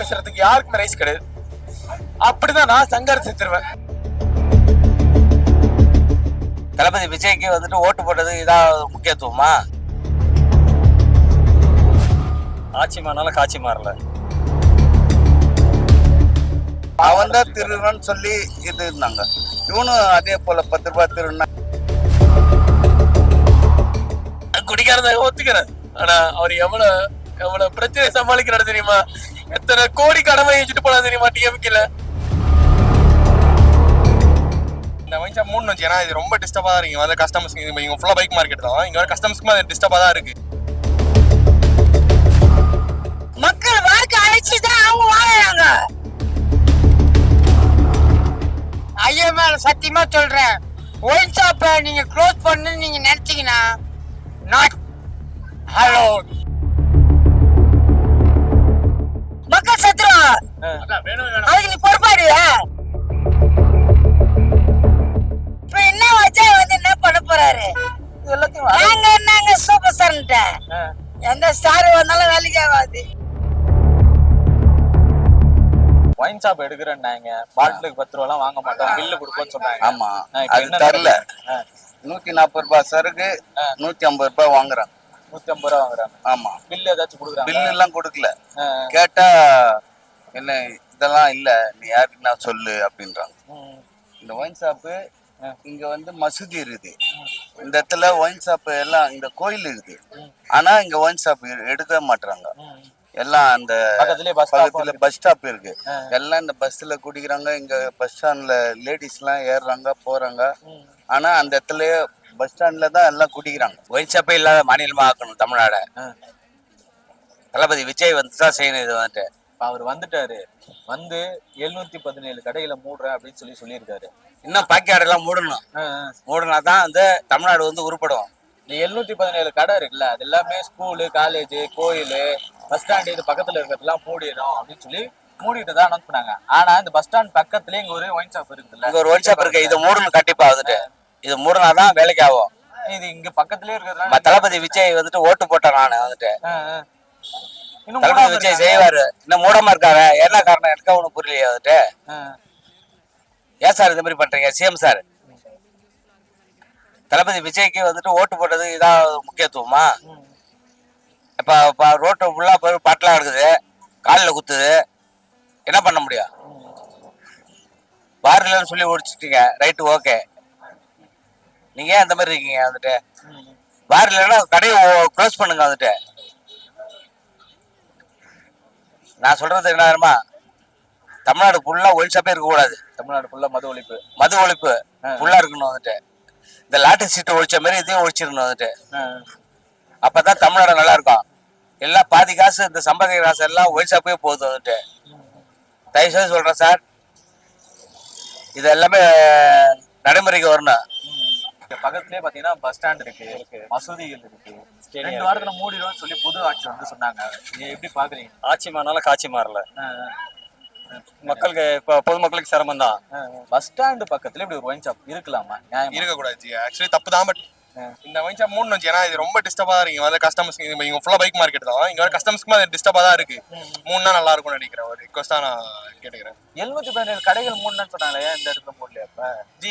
பேசுறதுக்கு யாருக்குமே ரைஸ் கிடையாது. அப்படிதான் நான் சங்கர் செத்துருவேன். தளபதி விஜய்க்கு வந்துட்டு ஓட்டு போட்டது இதான் முக்கியத்துவமா? ஆட்சி மாறினாலும் காட்சி மாறல. அவன் தான் திருடுன்னு சொல்லி இது இருந்தாங்க. இவனும் அதே போல 10 ரூபாய் திருடுனா குடிக்காரத ஒத்துக்கிறேன். ஆனா அவர் எவ்வளவு பிரச்சனை சமாளிக்கிறாரு தெரியுமா? எத்தனை கோடி கடமை வச்சுட்டு போனா தெரியுமா டிஎம்கேல. இந்த வைன் ஷாப் 3 வச்சு, ஏன்னா இது ரொம்ப டிஸ்டர்பா தான் இருக்கு. வந்து கஸ்டமர்ஸ் இங்க ஃபுல்லா பைக் மார்க்கெட் தான். இங்க வர கஸ்டமர்ஸ்க்கு அது டிஸ்டர்பா தான் இருக்கு. மக்கள் வாக்கு அழைச்சுதான் அவங்க வாழறாங்க. ஐயா மேல சத்தியமா சொல்றேன், ஒயின் ஷாப்பை நீங்க க்ளோஸ் பண்ணு நீங்க நினைச்சீங்கன்னா நாட் ஹலோ மக்கள் செத்துருவா. அதுக்கு நீ பொறுப்பாடுவ. இப்ப என்ன வச்சா வந்து என்ன பண்ண போறாரு? நாங்க என்னங்க சூப்பர் ஸ்டார்ன்ட்ட எந்த ஸ்டார் வந்தாலும் வேலைக்கு ஆகாது. ஒயின் ஷாப் எடுக்கிறேன்னாங்க, பாட்டிலுக்கு 10 ரூபாய் வாங்க மாட்டோம், பில்லு கொடுப்போம்னு சொன்னாங்க. ஆமா, அது தரல. 140 ரூபாய் சருக்கு 150 ரூபாய் வாங்குறாங்க. 150 ரூபாய் வாங்குறாங்க. ஆமா, பில்லு ஏதாச்சும் கொடுக்குறாங்க? பில்லு எல்லாம் கொடுக்கல. கேட்டா என்ன இதெல்லாம் இல்ல, நீ யாருக்கு நான் சொல்லு அப்படின்றாங்க. இந்த ஒயின் ஷாப்பு இங்க வந்து மசூதி இருக்குது. இந்த இடத்துல ஒயின் ஷாப் எல்லாம் இந்த கோயில் இருக்குது. ஆனா இங்க ஒயின் ஷாப் எடுக்க மாட்டாங்க. எல்லாம் அந்த பக்கத்துல பஸ் ஸ்டாப் இருக்கு. எல்லாம் இந்த பஸ்ல குடிக்கிறாங்க. இங்க பஸ் ஸ்டாண்ட்ல லேடிஸ் எல்லாம் ஏறுறாங்க போறாங்க. ஆனா அந்த இடத்துலயே பஸ் ஸ்டாண்ட்ல தான் எல்லாம் குடிக்கிறாங்க. ஒயின் ஷாப்பே இல்லாத மாநிலமா ஆக்கணும் தமிழ்நாட. தளபதி விஜய் வந்து தான் செய்யணும். இது வந்துட்டு அவர் வந்துட்டாரு, வந்து 717 கடைகளை மூடுறேன் அப்படின்னு சொல்லியிருக்காரு. இன்னும் பாக்கியாடெல்லாம் மூடணும். மூடனா தான் வந்து தமிழ்நாடு வந்து உருப்படும். இந்த 717 கடை இருக்குல்ல, அது எல்லாமே ஸ்கூலு, காலேஜ், கோயில், பஸ் ஸ்டாண்டு இது பக்கத்துல இருக்கிறதுலாம் மூடிடும் அப்படின்னு சொல்லி மூடிட்டு தான் அனௌன்ஸ் பண்ணாங்க. ஆனா இந்த பஸ் ஸ்டாண்ட் பக்கத்துலயே இங்க ஒரு ஒயின் ஷாப் இருக்குல்ல, இங்க ஒரு ஒயின் ஷாப் இருக்கு. இதை மூடணும் கண்டிப்பா. வந்துட்டு இது மூடனாதான் வேலைக்கு ஆகும். இது இங்க பக்கத்துலயே இருக்கிறதுனால தளபதி விஜய் வந்துட்டு ஓட்டு போட்டேன் நானு. வந்துட்டு இன்னும் தளபதி விஜய் செய்வாரு. இன்னும் மூடமா இருக்காரு. என்ன காரணம் எனக்கு ஒண்ணு புரியலையே. வந்துட்டு ஏன் சார் இந்த மாதிரி பண்றீங்க சிஎம் சார்? தளபதி விஜய்க்கு வந்துட்டு ஓட்டு போட்டது இதான் முக்கியத்துவமா? இப்ப ரோட்டு ஃபுல்லா போய் பாட்டெல்லாம் இருக்குது, காலில் குத்துது, என்ன பண்ண முடியும்? பார் இல்லைன்னு சொல்லி ஓடிச்சிட்டீங்க, ரைட்டு ஓகே. நீங்க ஏன் அந்த மாதிரி இருக்கீங்க? வந்துட்டு பார் இல்லைன்னா கடையை க்ளோஸ் பண்ணுங்க. வந்துட்டு நான் சொல்றது என்ன, தமிழ்நாடு ஃபுல்லா ஒயின் ஷாப்பே இருக்கக்கூடாது. தமிழ்நாடு ஃபுல்லா மது ஒழிப்பு ஃபுல்லா இருக்கணும். வந்துட்டு இந்த லாட்டரி சீட்டு ஒழிச்ச மாதிரி இதையும் ஒழிச்சிடணும். வந்துட்டு அப்பதான் தமிழ்நாடு நல்லா இருக்கும். எல்லாம் பாதி காசு இந்த சம்பாதிக்கிற காசு எல்லாம் ஒயின் ஷாப்பே போகுது. வந்துட்டு தயவுசெய்து சொல்றேன் சார், இது எல்லாமே நடைமுறைக்கு வரணும். பக்கத்துலயே பாத்தீங்கன்னா பஸ் ஸ்டாண்ட் இருக்கு, மசூதிகள் இருக்கு. 2 வாரத்துல மூடிடும்னு சொல்லி புது ஆட்சி வந்து சொன்னாங்க. நீங்க எப்படி பாக்குறீங்க? ஆட்சி மாறினாலும் காட்சி மாறல. மக்களுக்கு இப்ப பொதுமக்களுக்கு சிரமம் தான். பஸ் ஸ்டாண்டு பக்கத்துல இப்படி ஒரு ஒயின் ஷாப் இருக்கலாமா? இருக்கக்கூடாது. ஆக்சுவலி தப்பு தான். பட் இந்த வைன் ஷாப் 3 வச்சு, ஏன்னா இது ரொம்ப டிஸ்டர்பா தான் இருக்கு. வந்து கஸ்டமர்ஸ் இங்க ஃபுல்லா பைக் மார்க்கெட் தான். இங்க வர கஸ்டமர்ஸ்க்கு அது டிஸ்டர்பா தான் இருக்கு. 3 நல்லா இருக்கும்னு நினைக்கிறேன். ஒரு ரிக்வெஸ்டா நான் கேட்டுக்கிறேன். 717 கடைகள் மூடணும்னு சொன்னாங்க. ஏன் இந்த இடத்துல மூடலையா? அப்ப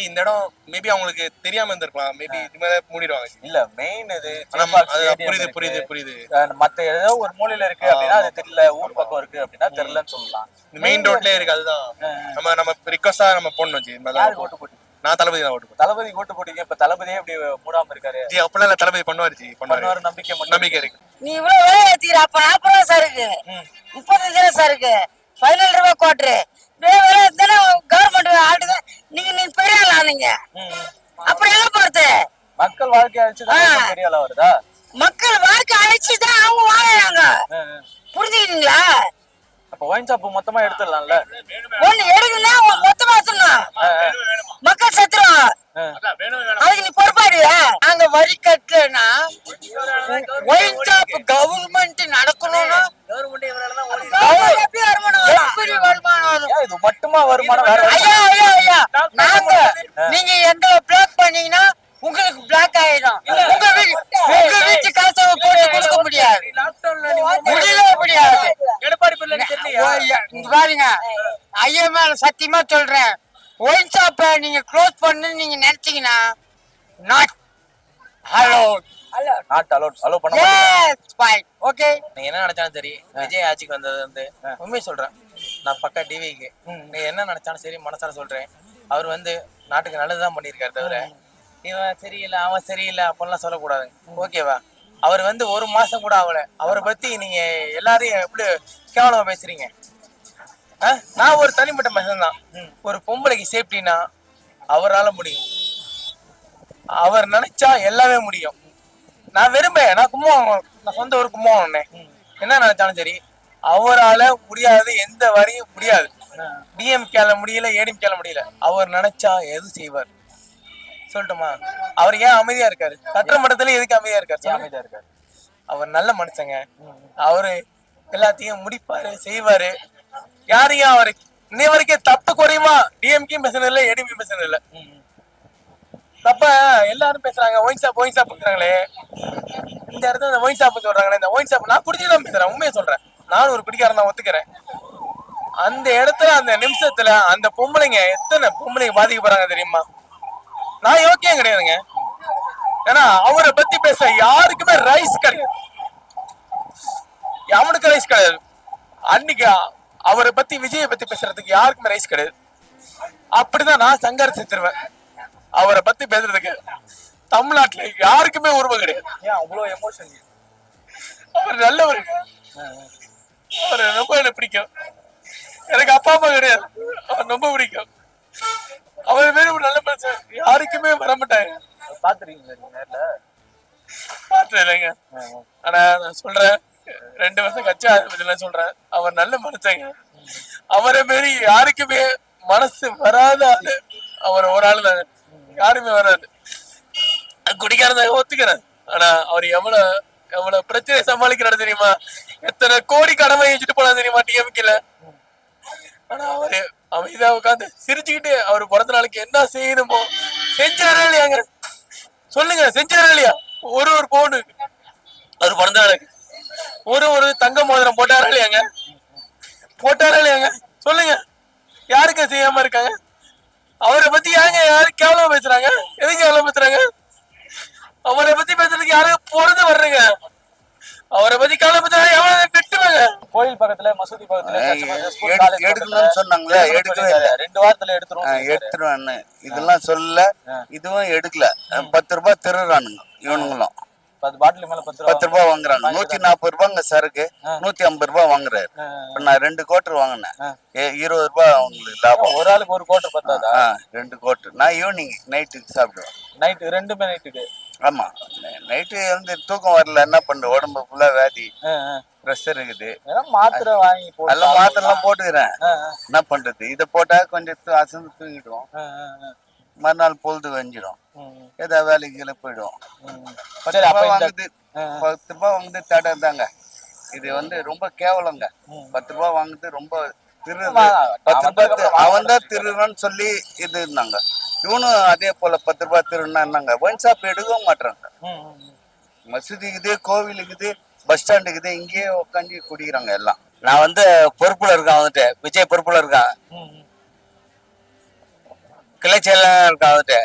இந்த இடம் மேபி அவங்களுக்கு தெரியாம இருந்திருக்கலாம். மேபி இது மேல மூடிடுவாங்க. இல்ல மெயின் இது புரியுது. மத்த ஏதோ ஒரு மூலையில இருக்கு அப்படின்னா அது தெரியல, ஊர் பக்கம் இருக்கு அப்படின்னா தெரியலன்னு சொல்லலாம். மெயின் ரோட்லயே இருக்கு. அதுதான் நம்ம ரிக்வெஸ்டா நம்ம போடணும். ஓட்டு போட்டு நான் தளபதி தான் ஓட்டு போட்டேன். தளபதி ஓட்டு போட்டீங்க. இப்ப தளபதியே இப்படி மூடாம இருக்காரு. அப்பெல்லாம் இல்ல, தளபதி பண்ணுவாரு. நம்பிக்கை இருக்கு. நீ இவ்வளவு விலை ஏத்திக்கிற, அப்ப 40 ரூபா சருக்கு 35 ரூபா சருக்கு 17 ரூபாய் கோட்டரு கவர்மெண்ட் ஆளுதான். நீங்க பெரிய ஆளா? நீங்க அப்புறம் எங்க போறது? மக்கள் வாழ்க்கை அழைச்சுதான் பெரிய ஆளா வருதா? மக்கள் வாழ்க்கை அழைச்சுதான் அவங்க வாழறாங்க. புரிஞ்சுக்கிட்டீங்களா? அப்ப ஒயின் ஷாப் மொத்தமா எடுத்துடலாம்ல. ஒண்ணு எடுக்கல, மொத்தமா எடுத்துடணும். மக்கள் செத்துருவான். அதுக்கு நீ பொறுப்பாடுவ. நாங்க வரி கட்டலன்னா ஒயின் ஷாப் கவர்மெண்ட் நடக்கணும்னா இது மட்டுமா வருமானம்? ஐயா நாங்க நீங்க எந்த பிளாக் பண்ணீங்கன்னா உங்களுக்கு பிளாக் ஆயிடும். உங்க வீட்டு காசை போட்டு கொடுக்க முடியாது. முடியவே முடியாது. எடப்பாடி இங்க பாருங்க, ஐயா மேல சத்தியமா சொல்றேன், ஒயின் ஷாப்பை நீங்க க்ளோஸ் பண்ணு நீங்க நினைச்சீங்கன்னா நாட் ஹலோ நாட் அலோ பண்ண மாட்டீங்க. S fine okay. நீ என்ன நினைச்சாலும் சரி, விஜய் ஆட்சிக்கு வந்தது வந்து உண்மையை சொல்றேன், நான் பக்கா டிவிக்கு. நீ என்ன நினைச்சாலும் சரி, மனசார சொல்றேன், அவர் வந்து நாட்டுக்கு நல்லதுதான் பண்ணியிருக்காரு தவிர இவன் சரியில்லை அவன் சரியில்லை அப்படிலாம் சொல்லக்கூடாது. ஓகேவா? அவர் வந்து ஒரு மாசம் கூட ஆகல, அவரை பத்தி நீங்க எல்லாரையும் எப்படி கேவலமா பேசுறீங்க? நான் ஒரு தனிப்பட்ட மனிதன் தான். ஒரு பொம்பளைக்கு சேஃப்டினா அவரால முடியும், அவர் நினைச்சா எல்லாமே முடியும். நான் விரும்பேன், நான் கும்பகோணம், நான் சொந்த ஊர் கும்பகோணம்னே. என்ன நினைச்சாலும் சரி, அவரால முடியாது, எந்த வரையும் முடியாது. டிஎம்கேல முடியல, ஏடிஎம்கேல முடியல, அவர் நினைச்சா எது செய்வார் சொல்லட்டுமா? அவர் ஏன் அமைதியா இருக்காரு? சட்டமன்றத்துல எதுக்கு அமைதியா இருக்காரு? அமைதியா இருக்காரு. அவர் நல்ல மனுஷங்க, அவரு எல்லாத்தையும் முடிப்பாரு, செய்வாரு. யாரையும் அவரு இன்னை வரைக்கும் தப்பு குறையுமா டிஎம்கேயும் பேசுறது இல்லை, ஏடிஎம்கே பேசுறது இல்லை. தப்ப எல்லாரும் பேசுறாங்க, ஒயின் ஷாப் பேசுறாங்களே. இந்த இடத்துல இந்த ஒயின் ஷாப் சொல்றாங்களே, இந்த ஒயின் ஷாப் நான் குடிச்சுதான் பேசுறேன், உண்மையை சொல்றேன். நானும் ஒரு குடிக்காரன் தான், ஒத்துக்கிறேன். அந்த இடத்துல அந்த நிமிஷத்துல அந்த பொம்பளைங்க எத்தனை பொம்பளைங்க பாதிக்கப்படுறாங்க தெரியுமா? நான் யோக்கியம் கிடையாதுங்க. ஏன்னா அவரை பத்தி பேச யாருக்குமே ரைஸ் கிடையாது, அவனுக்கு ரைஸ் கிடையாது. அன்னைக்கு அவரை பத்தி விஜயை பத்தி பேசுறதுக்கு யாருக்குமே ரைஸ் கிடையாது. அப்படிதான் நான் சங்கரிச்சிருவேன். அவரை பத்தி பேசுறதுக்கு தமிழ்நாட்டுல யாருக்குமே உரிமை கிடையாது. ஏன் அவ்வளவு எமோஷன்? அவர் நல்லவருங்க, அவர் ரொம்ப எனக்கு பிடிக்கும். எனக்கு அப்பா அம்மா கிடையாது, அவர் ரொம்ப பிடிக்கும். அவர் பேரு ஒரு நல்ல மனுஷன், யாருக்குமே வர மாட்டாங்க. பாத்துருக்கீங்களா நீங்க நேர்ல? பார்த்தது இல்லைங்க. ஆனா நான் சொல்றேன், 2 வருஷம் கட்சி ஆரம்பிச்சுல சொல்றேன், அவர் நல்ல மனுஷங்க. அவரை மாரி யாருக்குமே மனசு வராத ஆளு அவர் ஒரு ஆளு தாங்க, யாருமே வராது. குடிக்காரன் ஒத்துக்கிறேன். ஆனா அவர் எவ்வளவு பிரச்சனை சமாளிக்கிறாரு தெரியுமா? எத்தனை கோடி கடமை வச்சுட்டு போனா தெரியுமா டிஎம்கேல? ஆனா அவரு அமைதியா உட்காந்து சிரிச்சுக்கிட்டு அவர் பிறந்த நாளுக்கு என்ன செய்யணுமோ செஞ்சாரா இல்லையாங்க? சொல்லுங்க, செஞ்சாரா இல்லையா? ஒரு பவுனு அவர் பிறந்த நாளுக்கு ஒரு தங்க மோதிரம் போட்டாரா இல்லையாங்க? போட்டாரா இல்லையாங்க? சொல்லுங்க, யாருக்கு செய்யாம இருக்காங்க? அவரை பத்தி யாரு கேவலமா பேசுறாங்க? எதுக்கு கேவலமா பேசுறாங்க? அவரை பத்தி பேசுறதுக்கு யாரும் பிறந்து வர்றீங்க? அவரை பத்தி கேவலமா பேசுறாங்க, எவ்வளவு வெட்டுவாங்க. கோயில் பக்கத்துல, மசூதி பக்கத்துல, எடுக்கணும்னு சொன்னாங்களே, எடுக்கவே இல்லை. 2 வாரத்துல எடுத்துருவோம். எடுத்துருவான்னு இதெல்லாம் சொல்லல, இதுவும் எடுக்கல. 10 ரூபாய் திருறானுங்க இவனுங்களும். 10 பாட்டில் மேல 10 ரூபாய் வாங்குறாங்க. 140 ரூபாங்க சரக்கு, 150 ரூபாய் வாங்குறாரு. இப்ப நான் 2 கோட்டர் வாங்கினேன், 20 ரூபாய் அவங்களுக்கு லாபம். ஒரு ஆளுக்கு ஒரு கோட்டர் பத்தாதா? 2 கோட்டர். நான் ஈவினிங் நைட்டுக்கு சாப்பிடுவேன். நைட்டு 2 நைட்டுக்கு? ஆமா, நைட்டு வந்து தூக்கம் வரல, என்ன பண்ற, உடம்பு ஃபுல்லா வியாதி, ப்ரெஷர் இருக்குது. மாத்திரை வாங்கி நல்ல மாத்திரை எல்லாம் போட்டுக்கிறேன். என்ன பண்றது, இதை போட்டா கொஞ்சம் அசந்து தூங்கிடுவோம், மறுநாள் பொழுது வெஞ்சிடும், ஏதாவது வேலைக்கு போயிடுவோம். 10 ரூபாய் வாங்குது, 10 ரூபாய் வாங்குது தடை தாங்க. இது வந்து ரொம்ப கேவலங்க. 10 ரூபாய் வாங்குது ரொம்ப திருடுறது. 10 ரூபாய் அவன் தான் திருடுறான்னு சொல்லி இது இருந்தாங்க. இவனும் அதே போல 10 ரூபாய் திருடுனா என்னங்க? ஒயின் ஷாப் எடுக்க மாட்டாங்க. மசூதி இருக்குது, கோவில் இருக்குது, பஸ் ஸ்டாண்ட் இருக்குது, இங்கேயே உட்காந்து குடிக்கிறாங்க எல்லாம். நான் வந்து பொறுப்புல இருக்கேன், வந்துட்டு விஜய் பொறுப்புல இருக்கான், கிளை செயலாளர் இருக்கான். வந்துட்டு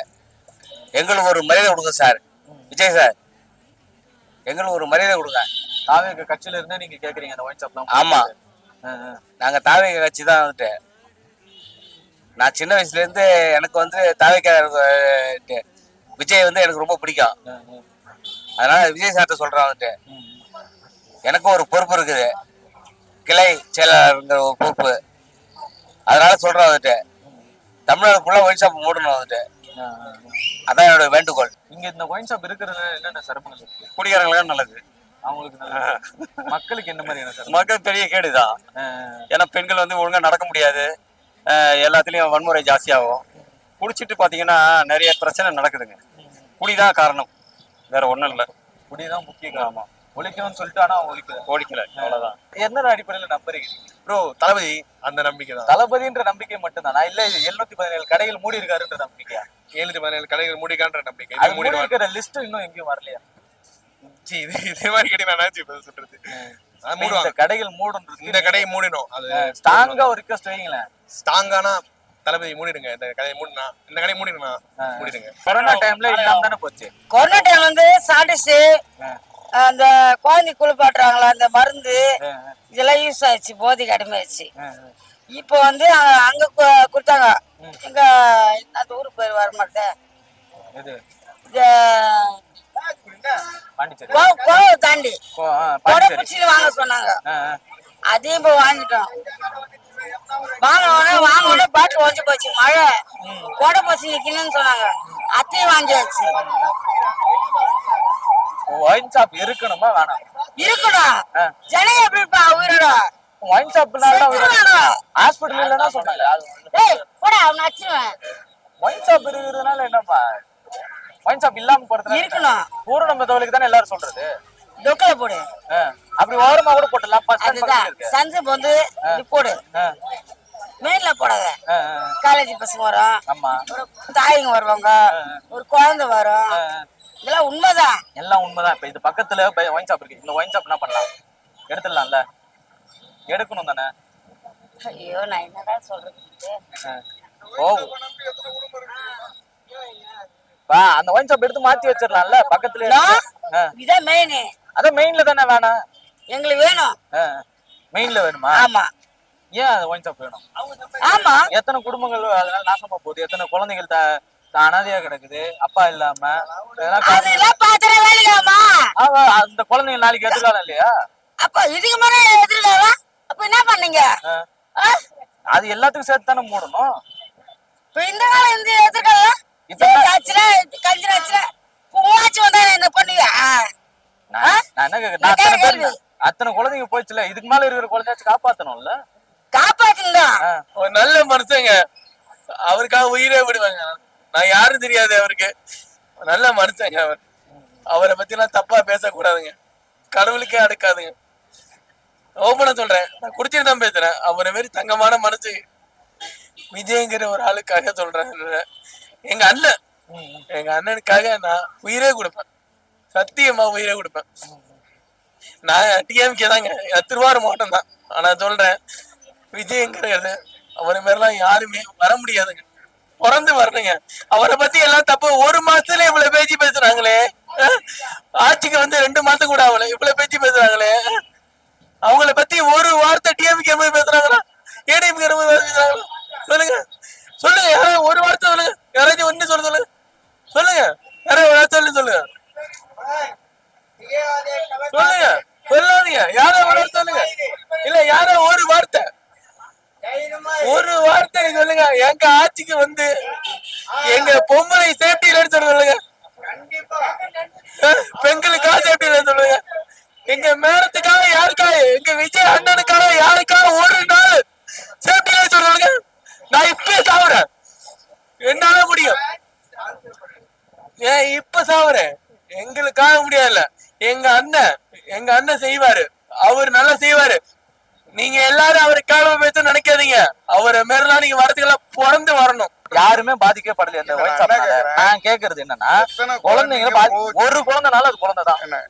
எங்களுக்கு ஒரு மரியாதை கொடுங்க சார், விஜய் சார், எங்களுக்கு ஒரு மரியாதை கொடுங்க. தாவேக கட்சியில இருந்தே நீங்க கேக்குறீங்க அந்த ஒயின் ஷாப்லாம்? ஆமா, நாங்க தாவேக கட்சி தான். வந்துட்டு நான் சின்ன வயசுல இருந்து எனக்கு வந்து தாவேக விஜய் வந்து எனக்கு ரொம்ப பிடிக்கும். அதனால விஜய் சார்ட்ட சொல்றேன், வந்துட்டு எனக்கும் ஒரு பொறுப்பு இருக்குது, கிளை செயலாளருங்கிற ஒரு பொறுப்பு. அதனால சொல்றேன், வந்துட்டு தமிழ்நாடு ஃபுல்லா ஒயின் ஷாப் மூடணும். வந்துட்டு அதான் என்னோட வேண்டுகோள். இங்க இந்த ஒயின் ஷாப் இருக்கிறது என்னென்ன சிறப்புகள் இருக்கு? குடிகாரங்களுக்கு நல்லது, அவங்களுக்கு மக்களுக்கு என்ன மாதிரியான சிறப்பு? மக்கள் பெரிய கேடுதான். ஏன்னா பெண்கள் வந்து ஒழுங்கா நடக்க முடியாது, எல்லாத்துலயும் வன்முறை ஜாஸ்தியாகும். குடிச்சிட்டு பாத்தீங்கன்னா நிறைய பிரச்சனை நடக்குதுங்க. குடிதான் காரணம், வேற ஒண்ணும் இல்லை. குடிதான் முக்கிய காரணம். ஒழிக்கணும்னு சொல்லிட்டு ஆனா ஓடிக்கல, அவ்வளவுதான். என்ன அடிப்படையில நம்புறீங்க ப்ரோ? தளபதி அந்த நம்பிக்கை தான். தளபதின்ற நம்பிக்கை மட்டும்தான் நான் இல்ல. 717 கடைகள் மூடி இருக்காருன்ற நம்பிக்கையா? 717 கடைகள் மூடிக்கான்ற நம்பிக்கை. அது மூடி இருக்கிற லிஸ்ட் இன்னும் எங்கேயும் வரலையா? இதே மாதிரி கேட்டீங்க, நான் சொல்றது அது இந்த மூடுவாங்க. கடைகள் மூடணும் இந்த கடையை மூடிடும். அது ஸ்ட்ராங்கா ஒரு ரிக்வெஸ்ட் வைங்களேன். ஸ்ட்ராங்கானா தளபதி மூடிடுங்க, இந்த கடையை மூடினா, இந்த கடையை மூடிடுங்க, மூடிடுங்க. கொரோனா டைம்ல இல்லாம தானே போச்சு. கொரோனா டைம் வந்து சாண்டிஸ் அந்த குழந்தை குளிப்பாட்டுறாங்களா அந்த மருந்து இதெல்லாம் யூஸ் ஆயிடுச்சு, போதைக்கு அடிமையாச்சு. இப்போ வந்து அங்க கொடுத்தாங்க. எங்க அந்த ஊருக்கு போய் வர மாட்டேன், இது இந்த பாண்டிச்சேரி கோவை தாண்டி கொடை பாண்டிச்சேரி. பிடிச்சி வாங்க சொன்னாங்க. அதையும் இப்போ வாங்கிட்டோம். வாங்கினோடனே பாட்டில் உடஞ்சி போச்சு. மழை கொடை பசி நிக்கணும்னு சொன்னாங்க, அத்தையும் வாங்கியாச்சு. ஒயின் ஷாப் இருக்கணுமா வேணாம்? இருக்கணும். ஜனங்க எப்படி இருப்பா உயிரோட? ஒயின் ஷாப்னால ஹாஸ்பிடல் இல்லைன்னா சொன்னாங்க. ஏய் போடா, அவனை அடிச்சிருவேன். ஒயின் ஷாப் இருக்கிறதுனால என்னப்பா? ஒயின் ஷாப் இல்லாம போறது இருக்கணும். பூரண மெத்தவலுக்கு தானே எல்லாரும் சொல்றது. தொக்கல போடு. அப்படி ஓரமா கூட போட்டலாம். அதுதான் சந்து வந்து இப்படி போடு, மெயின்ல போடாத. காலேஜ் பசங்க வரும், ஆமா, ஒரு தாய்ங்க வருவாங்க, ஒரு குழந்தை வரும். இதெல்லாம் உண்மைதான், எல்லாம் உண்மைதான். இப்ப இது பக்கத்துல ஒயின் ஷாப் இருக்கு. இந்த ஒயின் ஷாப் என்ன பண்ணலாம்? எடுத்துடலாம்ல, எடுக்கணும் தானே. ஐயோ நான் என்னதான் சொல்றது. அந்த ஒயின் ஷாப் எடுத்து மாத்தி வச்சிடலாம்ல பக்கத்துல. இதான் மெயின். அதான் மெயின்ல தானே வேணாம்? எங்களுக்கு வேணும். மெயின்ல வேணுமா? ஆமா. ஏன் அது ஒயின் ஷாப் வேணும்? ஆமா. எத்தனை குடும்பங்கள் அதனால நாசமா போகுது, எத்தனை குழந்தைகள் அனாதையா கிடக்குது, அப்பா இல்லாம. அதெல்லாம் பாத்திர வேலையாமா? அந்த குழந்தைங்க நாளைக்கு எதிர்காலம் இல்லையா? அப்ப இதுக்கு மேல எதிர்காலம். அப்ப என்ன பண்ணீங்க? அது எல்லாத்துக்கும் சேர்த்து தானே மூடணும். இப்ப இந்த காலம் இந்த எதிர்காலம் என்ன பண்ணுவீங்க? நான் என்ன கேக்குறேன், அத்தனை குழந்தைங்க போச்சுல, இதுக்கு மேல இருக்கிற குழந்தையாச்சும் காப்பாத்தணும்ல. காப்பாத்துங்க. ஒரு நல்ல மனுஷங்க, அவருக்காக உயிரே விடுவாங்க. நான் யாரும் தெரியாது அவருக்கு. நல்ல மனுஷங்க அவர். அவரை பத்தி எல்லாம் தப்பா பேசக்கூடாதுங்க, கடவுளுக்கே அடுக்காதுங்க. ஓப்பனா சொல்றேன், நான் குடிச்சிட்டு தான் பேசுறேன். அவரை மாரி தங்கமான மனசு விஜய்ங்கிற ஒரு ஆளுக்காக சொல்றேன். எங்க அண்ணனுக்காக நான் உயிரே கொடுப்பேன், சத்தியமா உயிரே கொடுப்பேன். நான் டிஎம்கே தாங்க, திருவாரூர் மாவட்டம் தான். ஆனா சொல்றேன், விஜய்ங்கிறது அவரை மாதிரிலாம் யாருமே வர முடியாதுங்க, பிறந்து வரணுங்க. அவரை பத்தி எல்லாம் தப்பு. ஒரு மாசத்துல இவ்வளவு பேச்சு பேசுறாங்களே, ஆட்சிக்கு வந்து 2 மாசம் கூட ஆகல, இவ்வளவு பேச்சு பேசுறாங்களே. அவங்கள பத்தி ஒரு வார்த்தை டிஎம்கே பேசுறாங்களா, ஏடிஎம்கே பேசுறாங்களா? சொல்லுங்க சொல்லுங்க, யாராவது ஒரு வார்த்தை சொல்லுங்க. யாராச்சும் ஒண்ணு சொல்லுங்க, சொல்லுங்க. யாராவது ஒரு வார்த்தை சொல்லுங்க, சொல்லுங்க. சொல்லாதீங்க. யாரோ ஒரு வார்த்தை சொல்லுங்க. இல்ல, யாரோ ஒரு வார்த்தை சொல்லுங்க. எங்க ஆட்சிக்கு வந்து எங்க பொம்பளை சேஃப்டி இல்லைன்னு சொல்லுங்க. பெண்களுக்காக சேஃப்டி இல்லைன்னு சொல்லுங்க. எங்க மேடத்துக்காக யாருக்காக, எங்க விஜய் அண்ணனுக்காக யாருக்காக ஒரு நாள் சேஃப்டி இல்லைன்னு சொல்லுங்க. நான் இப்ப சாவுறேன், என்னால முடியும். ஏன் இப்ப சாவுறேன்? எங்களுக்காக முடியாது. எங்க அண்ணன் செய்வாரு, அவர் நல்லா செய்வாரு. நீங்க எல்லாரும் அவருக்காக பேச நினைக்காதீங்க. அவரை மாரிலாம் நீங்க வரதுக்கெல்லாம் பிறந்து வரணும். யாருமே பாதிக்கப்படல அந்த ஒயின் ஷாப்னால. நான் கேக்குறது என்னன்னா, குழந்தைங்க ஒரு குழந்தைனால அது குழந்தைதான்,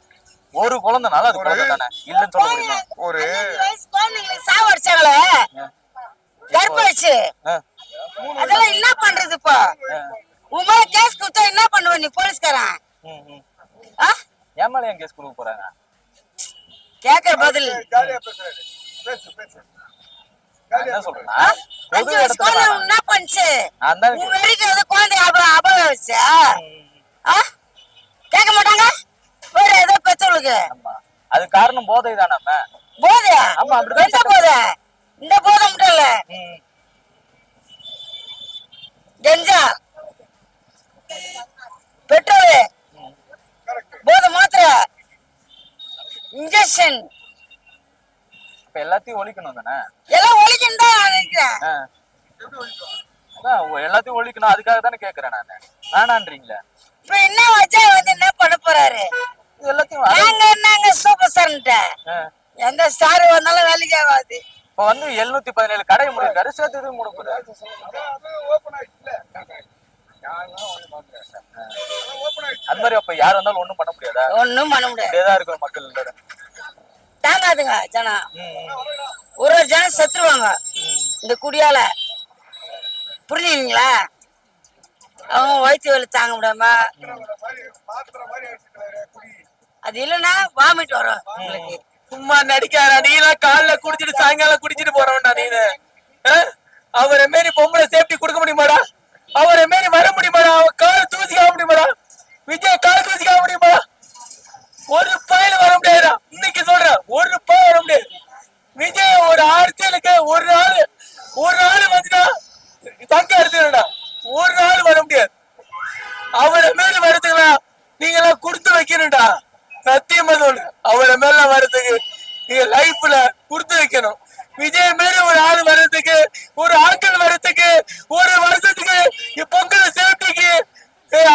ஒரு குழந்தைனால அது குழந்தை தானே, இல்லன்னு சொல்ல முடியுமா? ஒரு குழந்தைங்களுக்கு சாவடிச்சாங்களே கர்ப்பழிச்சு, அதெல்லாம் என்ன பண்றது? இப்போ உமா கேஸ் கொடுத்தா என்ன பண்ணுவ நீ? போலீஸ்காரன் ஏன் மேல என் கேஸ் கொடுக்க போறாங்க? கேக்குற பதில் என்ன சொல்றேன்னா, 5 வயசு குழந்தை என்ன பண்ணுச்சு? குழந்தை அபகரிச்சு கேட்க மாட்டாங்க. வேற ஏதோ பெற்றோர்களுக்கு அது காரணம் போதை தானே. போதை? ஆமா, எந்த போதை? இந்த போதை மட்டும் இல்ல, கஞ்சா, பெட்ரோல், போதை மாத்திரை, இன்ஜெக்ஷன், இப்ப எல்லாத்தையும் ஒழிக்கணும் தானே. எல்லாம் ஒழிக்கணும் தான் நான் நினைக்கிறேன். எல்லாத்தையும் ஒழிக்கணும், அதுக்காக தானே கேக்குறேன் நானு. வேணான்றீங்களா? இப்ப என்ன வச்சா வந்து என்ன பண்ண போறாரு? எல்லாத்தையும் நாங்க சூப்பர் ஸ்டார்ன்ட்ட எந்த ஸ்டார் வந்தாலும் வேலைக்கு ஆகாது. இப்ப வந்து 717 கடை முடியிருக்காரு, சேர்த்து இது மூட போறாரு. அது மாதிரி அப்ப யார் வந்தாலும் ஒண்ணும் பண்ண முடியாதா? ஒண்ணும் பண்ண முடியாது. இதேதான் இருக்கிற மக்கள் இல்ல. தாங்காதுங்க ஜனம். ஒரு ஜனம் செத்துருவாங்க இந்த குடியால. புரிஞ்சுங்களா? அவங்க வயிற்று வலி தாங்க முடியாம அது இல்லைன்னா வாமிட் வரும் உங்களுக்கு. சும்மா நடிக்காரா? நீ எல்லாம் காலைல குடிச்சிட்டு சாயங்காலம் குடிச்சிட்டு போறவன்டா நீனு. அவரை மாரி பொம்பளை சேஃப்டி கொடுக்க முடியுமாடா? அவரை மாரி வர முடியுமாடா? அவன் காலை தூசிக்காக முடியுமாடா? விஜய் காலை தூசிக்காக முடியுமாடா? ஒரு பயில வர முடியாதுடா. இன்னைக்கு சொல்றேன், ஒரு பயில வர முடியாது. விஜய் ஒரு அரசியலுக்கு ஒரு ஆளு வந்துட்டா தங்க எடுத்துடா. ஒரு ஆள் வர முடியாது. அவரை மேல வரதுக்கலாம் நீங்க எல்லாம் கொடுத்து வைக்கணும்டா. சத்தியமா சொல்றேன், அவரை மேல வர்றதுக்கு நீங்க லைஃப்ல கொடுத்து வைக்கணும். விஜய் மாரி ஒரு ஆள் வர்றதுக்கு, ஒரு ஆட்கள் வர்றதுக்கு, ஒரு வருஷத்துக்கு பொங்கல் சேஃப்டிக்கு,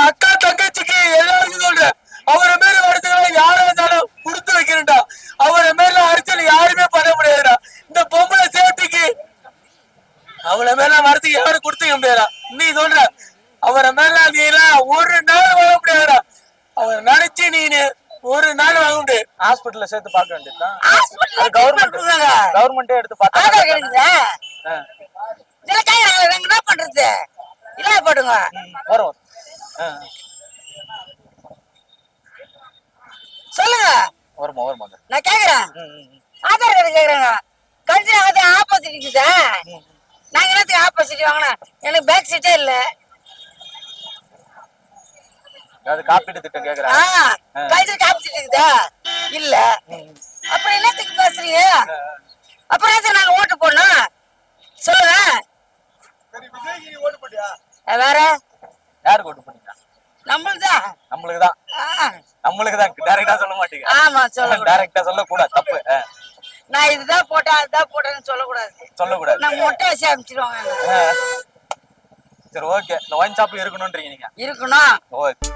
அக்கா தங்கச்சிக்கு எல்லாருக்கும் சொல்றேன், அவரை மாரி வரதுக்கு யாரா இருந்தாலும் கொடுத்து வைக்கணும்டா. அவரை மேல அரசியல் யாருமே பண்ண முடியாதுடா. இந்த பொங்கல் சேஃப்டிக்கு அவளை மேல வரதுக்கு யாரும் கொடுத்துக்க முடியாதா? நீ சொல்ற அவரை மேல நீ எல்லாம் ஒரு நாள் வர முடியாதுடா. அவரை நினைச்சு நீனு ஒரு நாள் வாங்க முடியாது. ஹாஸ்பிட்டல்ல சேர்த்து பார்க்க வேண்டியதுதான். கவர்மெண்டே எடுத்து பார்த்தா என்ன பண்றது? இல்ல போடுங்க வரும். சொல்லுங்க. வருமா நான் கேக்குறேன். ஆதார் கார்டு கேக்குறேங்க. கட்சி ஆதார் ஆப்போசிட் இருக்குதா? நாங்க என்னத்துக்கு ஆப்போசிட் வாங்கினேன்? எனக்கு பேக் சீட்டே இல்ல. அது காப்பீட்டு திட்டம் கேக்குறேன். கட்சி ஆப்போசிட் இருக்குதா? இல்ல. அப்புறம் என்னத்துக்கு பேசுறீங்க? அப்புறம் எதுக்கு நாங்க ஓட்டு போடணும்? சொல்லுங்க. வேற யாருக்கு ஓட்டு போட்டீங்க? நம்மளுதான். நம்மளுக்குதான் டைரக்டா சொல்ல மாட்டீங்க. ஆமா சொல்லுங்க. டைரக்டா சொல்ல கூடாது, தப்பு. நான் இதுதான் போட்டேன் அதுதான் போட்டேன்னு சொல்லக்கூடாது. நான் மொட்டை வச்சு அனுப்பிச்சிருவாங்க. சரி, ஓகே. இந்த ஒயின் ஷாப் இருக்கணும்ன்றீங்க நீங்க? இருக்கணும். ஓகே.